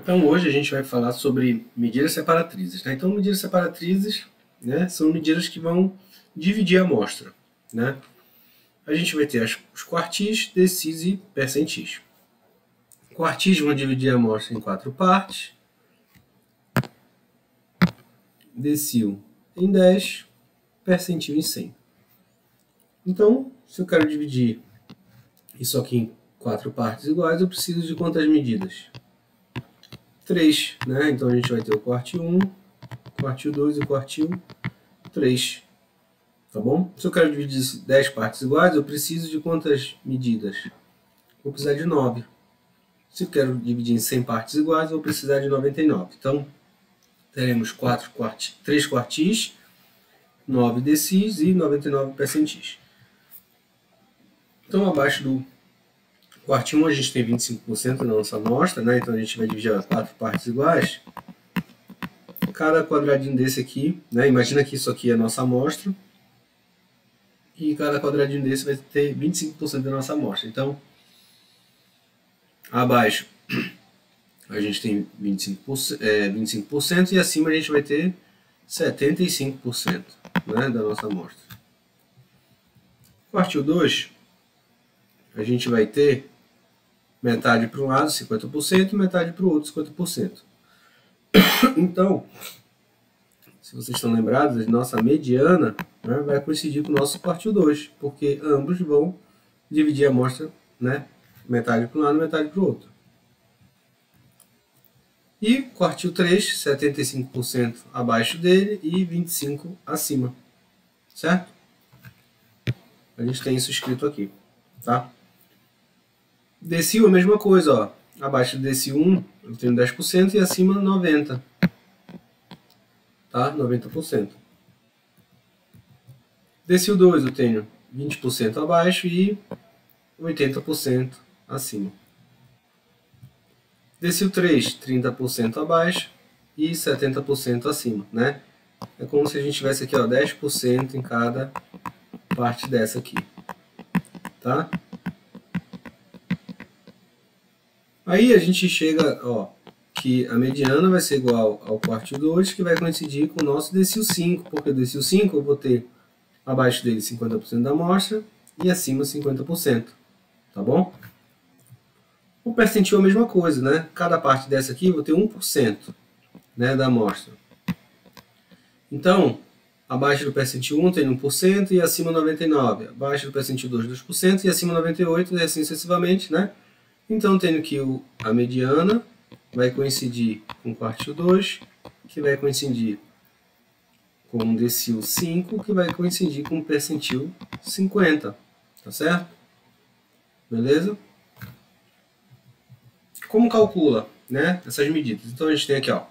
Então hoje a gente vai falar sobre medidas separatrizes, né? Então medidas separatrizes, né, são medidas que vão dividir a amostra, né? A gente vai ter os quartis, decis e percentis. Quartis vão dividir a amostra em 4 partes, decil em 10, percentil em 100. Então, se eu quero dividir isso aqui em 4 partes iguais, eu preciso de quantas medidas? 3, né? Então a gente vai ter o quartil 1, quartil 2 e o quartil 3. Tá bom? Se eu quero dividir 10 partes iguais, eu preciso de quantas medidas? Vou precisar de 9. Se eu quero dividir em 100 partes iguais, eu vou precisar de 99. Então, teremos 3 quartis, 9 decis e 99 percentis. Então, abaixo do quartil 1, a gente tem 25% na nossa amostra, né? Então, a gente vai dividir 4 partes iguais. Cada quadradinho desse aqui, né? Imagina que isso aqui é a nossa amostra. E cada quadradinho desse vai ter 25% da nossa amostra. Então, abaixo a gente tem 25% e acima a gente vai ter 75%, né, da nossa amostra. Quartil 2, a gente vai ter metade para um lado, 50%, e metade para o outro, 50%. Então, se vocês estão lembrados, a nossa mediana, né, vai coincidir com o nosso quartil 2, porque ambos vão dividir a amostra, né, metade para um lado, metade para o outro. E quartil 3, 75% abaixo dele e 25% acima, certo? A gente tem isso escrito aqui, tá? Decil a mesma coisa, ó. Abaixo do decil 1 eu tenho 10% e acima 90%, tá? 90%. Decil 2 eu tenho 20% abaixo e 80% acima. Decil 3, 30% abaixo e 70% acima, né? É como se a gente tivesse aqui, ó, 10% em cada parte dessa aqui, tá? Aí a gente chega, ó, que a mediana vai ser igual ao quartil 2, que vai coincidir com o nosso decil 5, porque o decil 5 eu vou ter abaixo dele 50% da amostra e acima 50%, tá bom? O percentil é a mesma coisa, né? Cada parte dessa aqui eu vou ter 1%, né, da amostra. Então, abaixo do percentil 1 tem 1% e acima 99%. Abaixo do percentil 2, 2% e acima 98% e assim sucessivamente, né? Então, tenho que a mediana vai coincidir com o quartil 2, que vai coincidir com o decil 5, que vai coincidir com o percentil 50. Tá certo? Beleza? Como calcula, né, essas medidas? Então, a gente tem aqui, ó,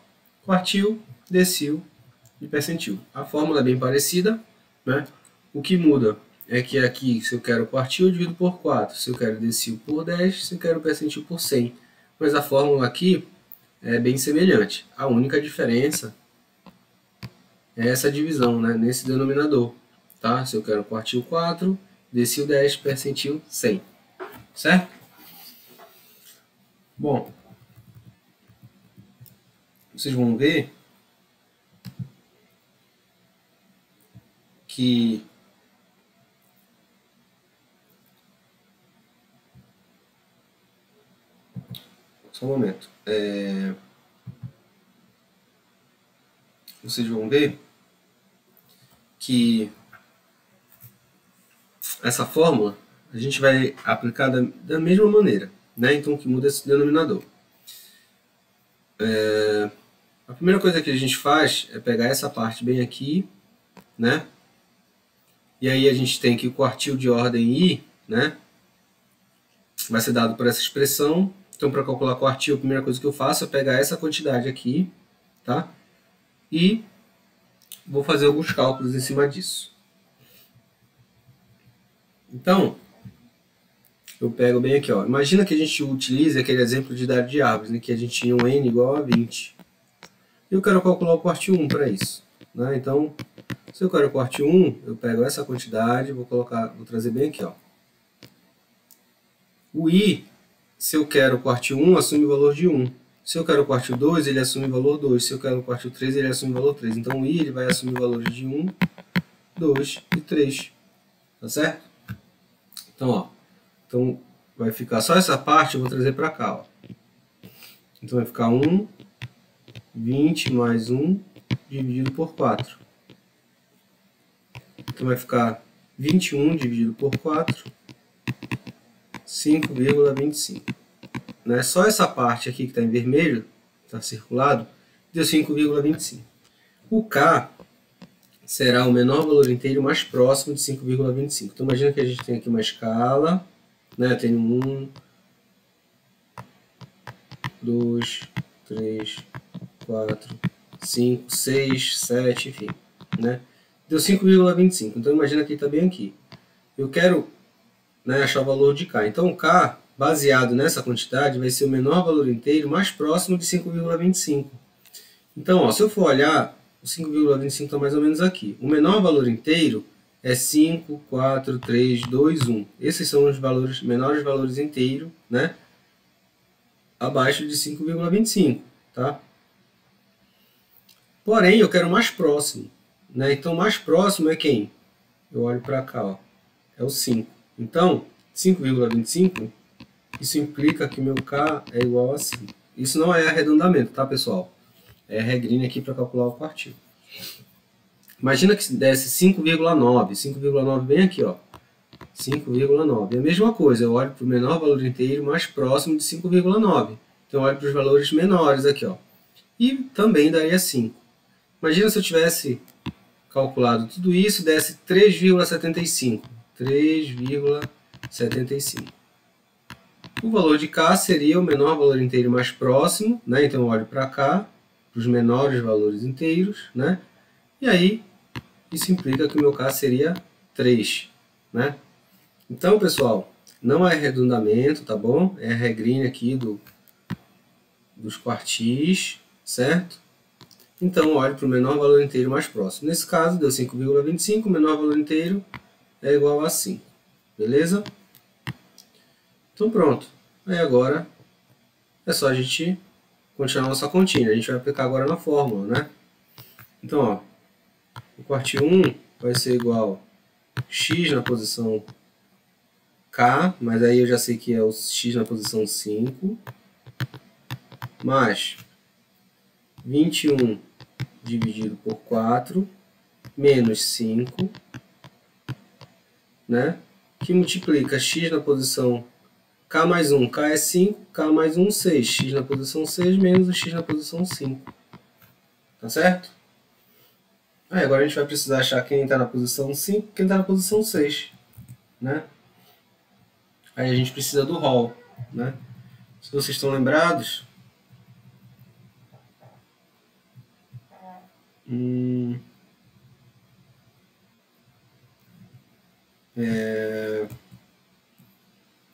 quartil, decil e percentil. A fórmula é bem parecida, né? O que muda é que aqui, se eu quero quartil, eu divido por 4. Se eu quero decil por 10, se eu quero percentil por 100. Mas a fórmula aqui é bem semelhante. A única diferença é essa divisão, né, nesse denominador. Tá? Se eu quero quartil 4, decil 10, percentil 100. Certo? Bom, vocês vão ver que só um momento. Vocês vão ver que essa fórmula a gente vai aplicar da mesma maneira, né? Então, o que muda é esse denominador. A primeira coisa que a gente faz é pegar essa parte bem aqui, né? E aí a gente tem que o quartil de ordem I, né, vai ser dado por essa expressão. Então, para calcular quartil, a primeira coisa que eu faço é pegar essa quantidade aqui, tá? E vou fazer alguns cálculos em cima disso. Então, eu pego bem aqui, ó. Imagina que a gente utilize aquele exemplo de idade de árvores, né, que a gente tinha um N igual a 20. E eu quero calcular o quartil 1 para isso, né? Então, se eu quero o quartil 1, eu pego essa quantidade, vou trazer bem aqui, ó. O I, se eu quero o quartil 1, assume o valor de 1. Se eu quero o quartil 2, ele assume o valor 2. Se eu quero o quartil 3, ele assume o valor 3. Então o I ele vai assumir valores de 1, 2 e 3. Tá certo? Então, ó. Então vai ficar só essa parte, eu vou trazer para cá, ó. Então vai ficar 1, 20 mais 1 dividido por 4. Então vai ficar 21 dividido por 4, 5,25. Né? Só essa parte aqui que está em vermelho, está circulado, deu 5,25. O K será o menor valor inteiro mais próximo de 5,25. Então imagina que a gente tem aqui uma escala, né? Eu tenho 1, 2, 3, 4, 5, 6, 7, enfim, né? Deu 5,25. Então imagina que está bem aqui. Eu quero, né, achar o valor de K. Então o K, baseado nessa quantidade, vai ser o menor valor inteiro mais próximo de 5,25. Então, ó, se eu for olhar, o 5,25 está mais ou menos aqui. O menor valor inteiro é 5, 4, 3, 2, 1. Esses são os valores, menores valores inteiros, né, abaixo de 5,25, tá? Porém, eu quero mais próximo, né? Então, mais próximo é quem? Eu olho para cá, ó, é o 5. Então, 5,25, isso implica que o meu K é igual a 5. Isso não é arredondamento, tá, pessoal? É a regrinha aqui para calcular o quartil. Imagina que desse 5,9. 5,9 bem aqui, ó. 5,9. É a mesma coisa, eu olho para o menor valor inteiro mais próximo de 5,9. Então, eu olho para os valores menores aqui, ó. E também daria 5. Imagina se eu tivesse calculado tudo isso e desse 3,75. 3,75. O valor de K seria o menor valor inteiro mais próximo, né? Então eu olho para cá, para os menores valores inteiros, né? E aí, isso implica que o meu K seria 3, né? Então, pessoal, não é arredondamento, tá bom? É a regrinha aqui dos quartis, certo? Então, eu olho para o menor valor inteiro mais próximo. Nesse caso, deu 5,25, o menor valor inteiro é igual a 5. Beleza? Então, pronto. Aí agora é só a gente continuar nossa continha. A gente vai aplicar agora na fórmula, né? Então, ó, o quartil 1 vai ser igual a x na posição K, mas aí eu já sei que é o x na posição 5, mais 21 dividido por 4, menos 5, né? Que multiplica x na posição K mais 1, K é 5, K mais 1, 6. X na posição 6 menos o X na posição 5. Tá certo? Aí agora a gente vai precisar achar quem está na posição 5 e quem está na posição 6. Né? Aí a gente precisa do Hall. Né? Se vocês estão lembrados...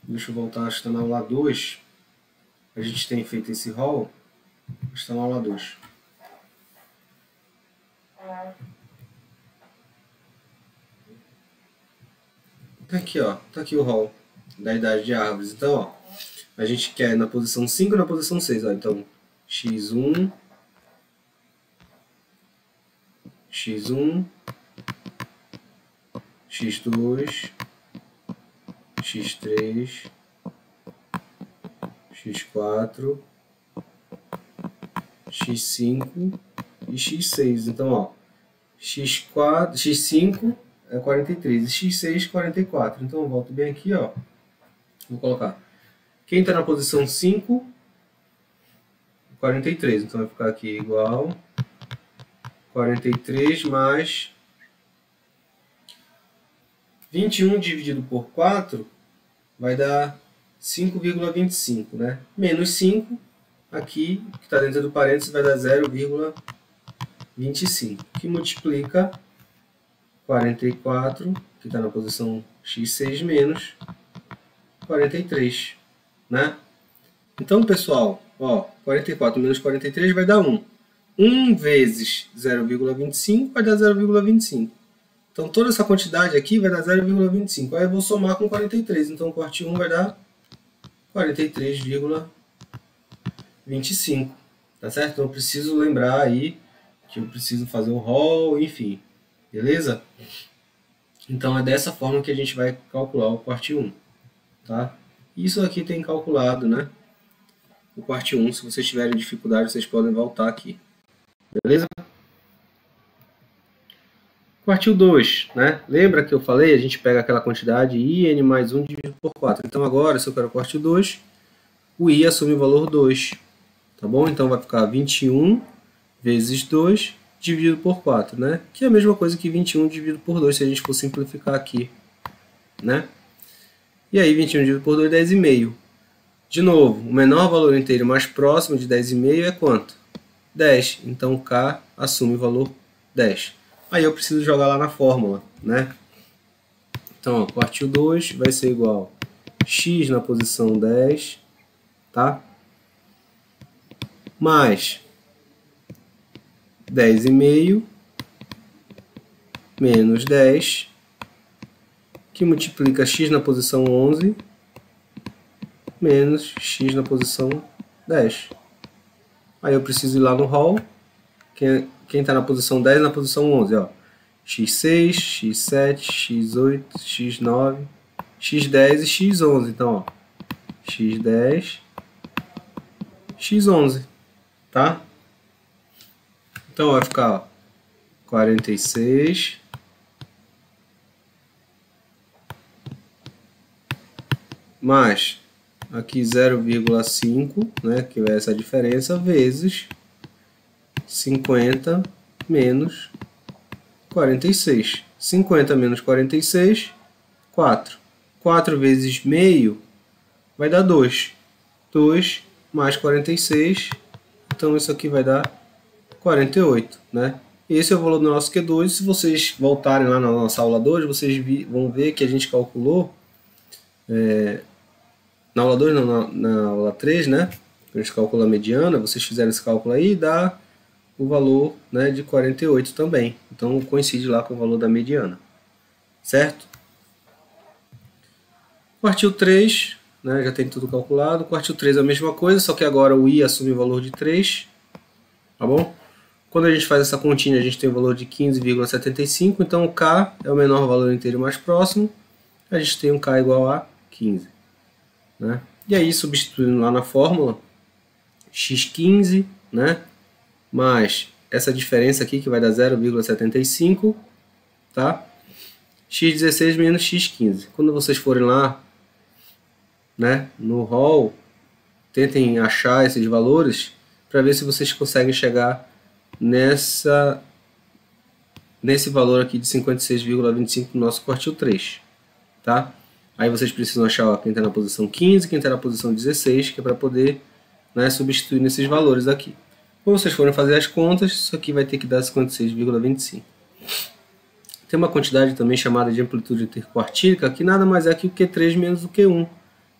Deixa eu voltar, acho que está na aula 2. A gente tem feito esse Hall. Está na aula 2. Tá aqui, ó. Tá aqui o Hall da idade de árvores. Então, ó, a gente quer na posição 5 e na posição 6. Ó. Então, x1, x1, x2, x3, x4, x5 e x6. Então, ó, x4, x5 é 43 e x6 44. Então eu volto bem aqui, ó. Vou colocar quem está na posição 5, 43. Então vai ficar aqui igual 43 mais 21 dividido por 4 vai dar 5,25, né? Menos 5, aqui, que está dentro do parênteses, vai dar 0,25, que multiplica 44, que está na posição x6, menos 43, né? Então, pessoal, ó, 44 menos 43 vai dar 1. 1 vezes 0,25 vai dar 0,25. Então, toda essa quantidade aqui vai dar 0,25. Aí eu vou somar com 43. Então, o quartil 1 vai dar 43,25. 25, tá certo? Então eu preciso lembrar aí que eu preciso fazer o roll, enfim, beleza? Então é dessa forma que a gente vai calcular o quartil 1, tá? Isso aqui tem calculado, né? O quartil 1, se vocês tiverem dificuldade, vocês podem voltar aqui, beleza? Quartil 2, né? Lembra que eu falei? A gente pega aquela quantidade IN mais 1 dividido por 4. Então agora, se eu quero quartil 2, o I assume o valor 2, tá bom? Então vai ficar 21 vezes 2 dividido por 4, né? Que é a mesma coisa que 21 dividido por 2, se a gente for simplificar aqui, né? E aí 21 dividido por 2 é 10,5. De novo, o menor valor inteiro mais próximo de 10,5 é quanto? 10. Então K assume o valor 10. Aí eu preciso jogar lá na fórmula, né? Então, ó, quartil 2 vai ser igual a x na posição 10, tá? Mais 10,5 menos 10, que multiplica x na posição 11 menos x na posição 10. Aí eu preciso ir lá no roll. Quem está na posição 10 na posição 11, ó. x6, x7, x8, x9, x10 e x11. Então, ó, x10, x11, tá? Então vai ficar, ó, 46 mais aqui 0,5, né, que é essa diferença, vezes 50 menos 46. 50 menos 46, 4. 4 vezes meio vai dar 2. 2 mais 46, então isso aqui vai dar 48, né? Esse é o valor do nosso Q2. Se vocês voltarem lá na nossa aula 2, vocês vão ver que a gente calculou, na aula 2 não, na aula 3, né? A gente calcula a mediana, vocês fizeram esse cálculo aí e dá o valor, né, de 48 também. Então coincide lá com o valor da mediana, certo? Quartil 3, né, já tem tudo calculado. Quartil 3 é a mesma coisa, só que agora o I assume o valor de 3, tá bom? Quando a gente faz essa continha, a gente tem o valor de 15,75, então o K é o menor valor inteiro mais próximo, a gente tem um K igual a 15. Né? E aí, substituindo lá na fórmula, x15, né, mais essa diferença aqui, que vai dar 0,75, tá? x16 menos x15. Quando vocês forem lá, né, no roll, tentem achar esses valores para ver se vocês conseguem chegar nesse valor aqui de 56,25 no nosso quartil 3, tá? Aí vocês precisam achar, ó, quem está na posição 15, quem está na posição 16, que é para poder, né, substituir nesses valores aqui. Quando vocês forem fazer as contas, isso aqui vai ter que dar 56,25. Tem uma quantidade também chamada de amplitude interquartílica, que nada mais é que o Q3 menos o Q1,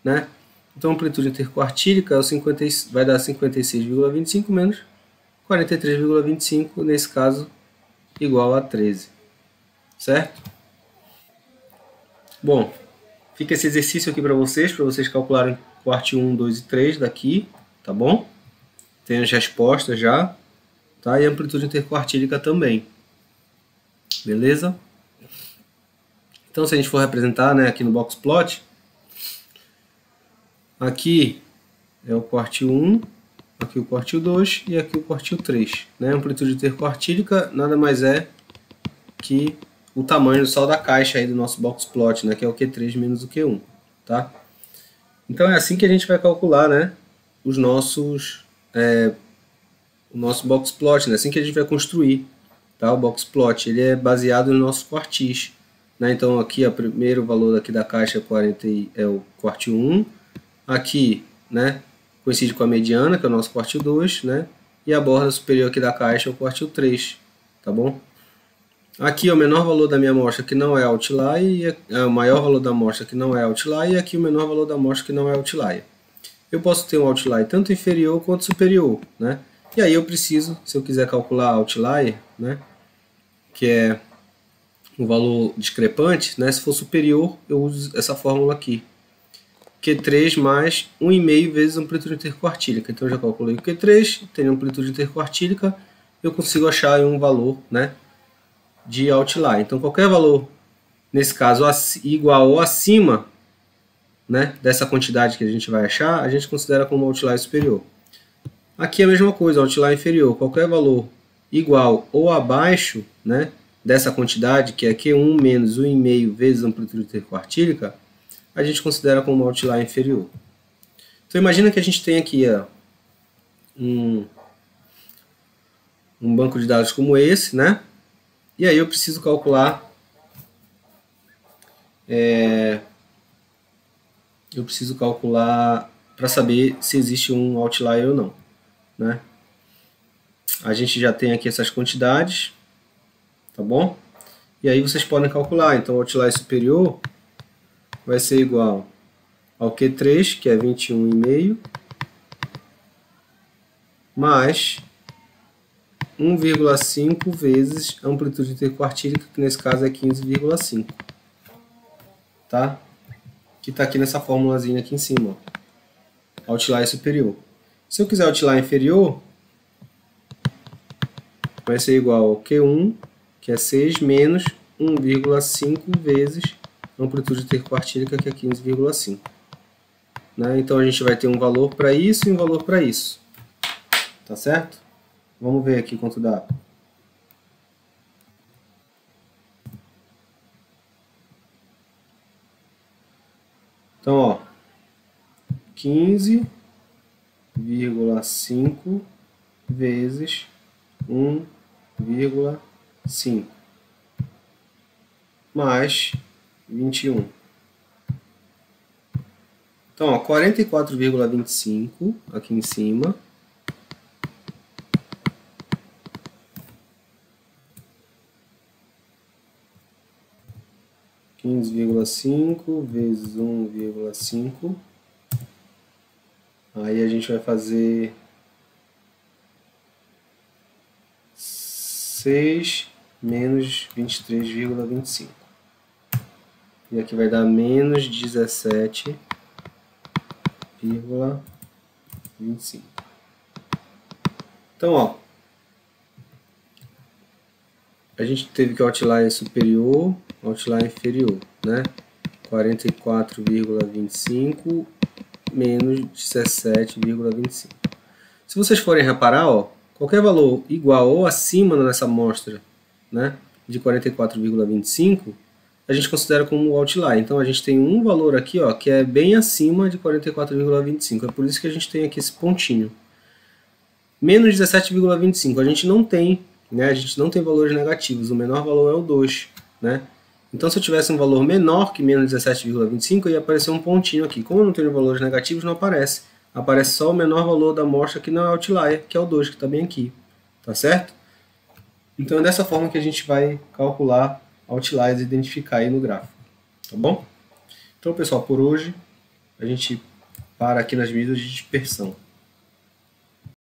né? Então a amplitude interquartílica vai dar 56,25 menos 43,25, nesse caso igual a 13, certo? Bom, fica esse exercício aqui para vocês calcularem quartil 1, 2 e 3 daqui, tá bom? Tem as respostas já, tá? E a amplitude interquartílica também, beleza? Então, se a gente for representar, né, aqui no box plot, aqui é o quartil 1, aqui o quartil 2 e aqui o quartil 3. Né? A amplitude interquartílica nada mais é que o tamanho só da caixa aí do nosso box plot, né, que é o Q3 menos o Q1. Tá? Então é assim que a gente vai calcular, né, o nosso box plot, né, assim que a gente vai construir, tá? O box plot ele é baseado no nosso quartis. Né? Então aqui o primeiro valor aqui da caixa é o quartil 1, aqui, né, coincide com a mediana, que é o nosso quartil 2, né? E a borda superior aqui da caixa é o quartil 3, tá bom? Aqui é o menor valor da minha amostra que não é outlier, é o maior valor da amostra que não é outlier, e aqui o menor valor da amostra que não é outlier. Eu posso ter um outlier tanto inferior quanto superior, né? E aí eu preciso, se eu quiser calcular outlier, né, que é um valor discrepante, né, se for superior eu uso essa fórmula aqui. Q3 mais 1,5 vezes a amplitude interquartílica. Então eu já calculei o Q3, tem a amplitude interquartílica, eu consigo achar um valor, né, de outlier. Então qualquer valor, nesse caso igual ou acima, né, dessa quantidade que a gente vai achar, a gente considera como outlier superior. Aqui é a mesma coisa, outlier inferior, qualquer valor igual ou abaixo, né, dessa quantidade, que é Q1 menos 1,5 vezes a amplitude interquartílica, a gente considera como outlier inferior. Então imagina que a gente tem aqui ó, um banco de dados como esse, né? E aí eu preciso calcular para saber se existe um outlier ou não, né? A gente já tem aqui essas quantidades, tá bom? E aí vocês podem calcular. Então o outlier superior vai ser igual ao Q3, que é 21,5, mais 1,5 vezes a amplitude interquartílica, que nesse caso é 15,5. Tá? Que está aqui nessa formulazinha aqui em cima. Ó. Outlier superior. Se eu quiser outlier inferior, vai ser igual ao Q1, que é 6, menos 1,5 vezes a amplitude interquartílica, que é 15,5. Né? Então a gente vai ter um valor para isso e um valor para isso. Tá certo? Vamos ver aqui quanto dá. Então, ó, 15,5 vezes 1,5 mais 21. Então, ó, 44,25 aqui em cima. vezes 1,5. Aí a gente vai fazer 6 menos 23,25. E aqui vai dar menos 17,25. Então, ó, a gente teve que outlier superior, outlier inferior, né? 44,25 menos 17,25. Se vocês forem reparar, ó, qualquer valor igual ou acima nessa amostra, né, de 44,25, a gente considera como outlier. Então a gente tem um valor aqui, ó, que é bem acima de 44,25. É por isso que a gente tem aqui esse pontinho. Menos 17,25 a gente não tem, né? A gente não tem valores negativos. O menor valor é o 2, né? Então se eu tivesse um valor menor que menos 17,25, ia aparecer um pontinho aqui. Como eu não tenho valores negativos, não aparece. Aparece só o menor valor da amostra que não é outlier, que é o 2, que está bem aqui. Tá certo? Então é dessa forma que a gente vai calcular outliers e identificar aí no gráfico. Tá bom? Então, pessoal, por hoje a gente para aqui nas medidas de dispersão.